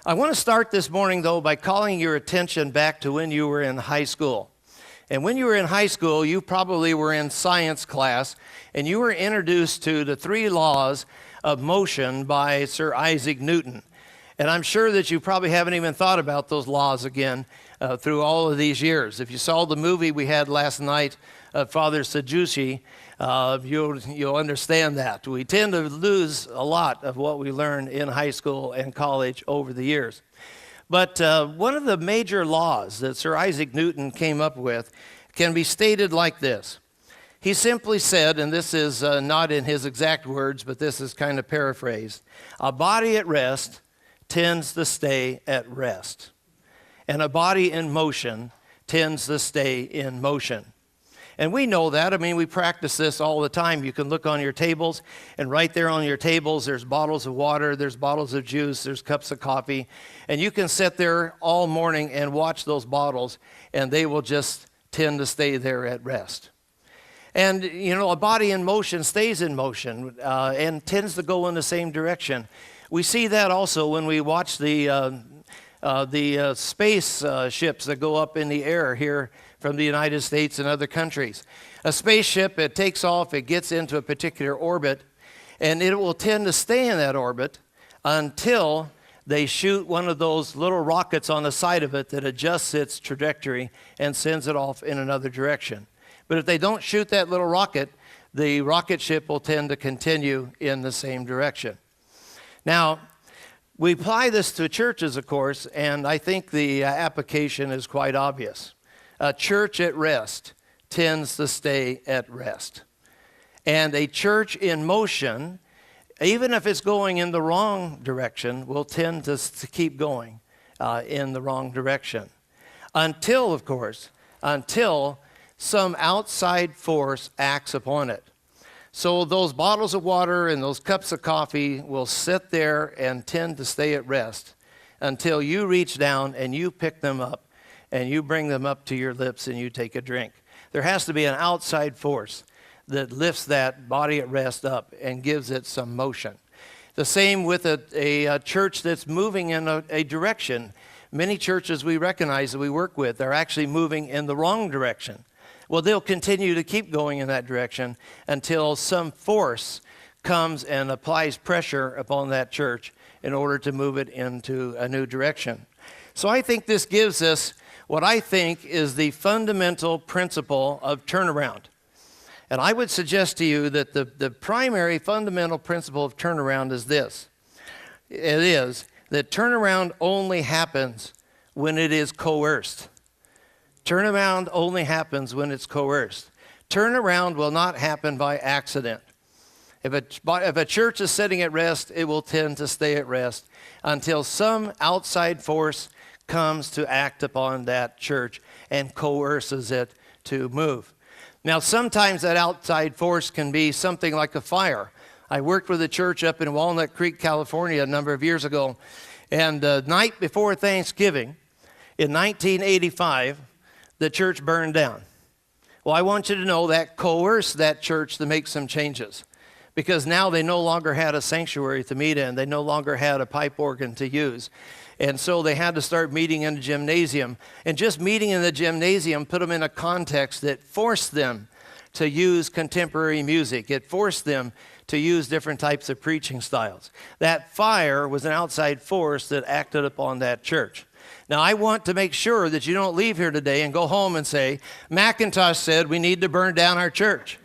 I want to start this morning, though, by calling your attention back to when you were in high school. And when you were in high school, you probably were in science class, and you were introduced to the 3 laws of motion by Sir Isaac Newton. And I'm sure that you probably haven't even thought about those laws again through all of these years. If you saw the movie we had last night, Father Sadducee, you'll understand that. We tend to lose a lot of what we learned in high school and college over the years. But one of the major laws that Sir Isaac Newton came up with can be stated like this. He simply said, and this is not in his exact words, but this is kind of paraphrased, a body at rest tends to stay at rest, and a body in motion tends to stay in motion. And we know that. I mean, we practice this all the time. You can look on your tables, and right there on your tables, there's bottles of water, there's bottles of juice, there's cups of coffee. And you can sit there all morning and watch those bottles, and they will just tend to stay there at rest. And, you know, a body in motion stays in motion and tends to go in the same direction. We see that also when we watch the space ships that go up in the air here from the United States and other countries. A spaceship, it takes off, it gets into a particular orbit, and it will tend to stay in that orbit until they shoot one of those little rockets on the side of it that adjusts its trajectory and sends it off in another direction. But if they don't shoot that little rocket, the rocket ship will tend to continue in the same direction. Now, we apply this to churches, of course, and I think the application is quite obvious. A church at rest tends to stay at rest. And a church in motion, even if it's going in the wrong direction, will tend to keep going in the wrong direction. Until, of course, until some outside force acts upon it. So those bottles of water and those cups of coffee will sit there and tend to stay at rest until you reach down and you pick them up and you bring them up to your lips and you take a drink. There has to be an outside force that lifts that body at rest up and gives it some motion. The same with a church that's moving in a direction. Many churches we recognize that we work with are actually moving in the wrong direction. Well, they'll continue to keep going in that direction until some force comes and applies pressure upon that church in order to move it into a new direction. So I think this gives us what I think is the fundamental principle of turnaround. And I would suggest to you that the primary fundamental principle of turnaround is this. It is that turnaround only happens when it is coerced. Turnaround only happens when it's coerced. Turnaround will not happen by accident. If a church is sitting at rest, it will tend to stay at rest until some outside force comes to act upon that church and coerces it to move. Now, sometimes that outside force can be something like a fire. I worked with a church up in Walnut Creek, California a number of years ago, and the night before Thanksgiving in 1985, the church burned down. Well, I want you to know that coerced that church to make some changes, because now they no longer had a sanctuary to meet in. They no longer had a pipe organ to use. And so they had to start meeting in a gymnasium. And just meeting in the gymnasium put them in a context that forced them to use contemporary music. It forced them to use different types of preaching styles. That fire was an outside force that acted upon that church. Now, I want to make sure that you don't leave here today and go home and say, McIntosh said we need to burn down our church.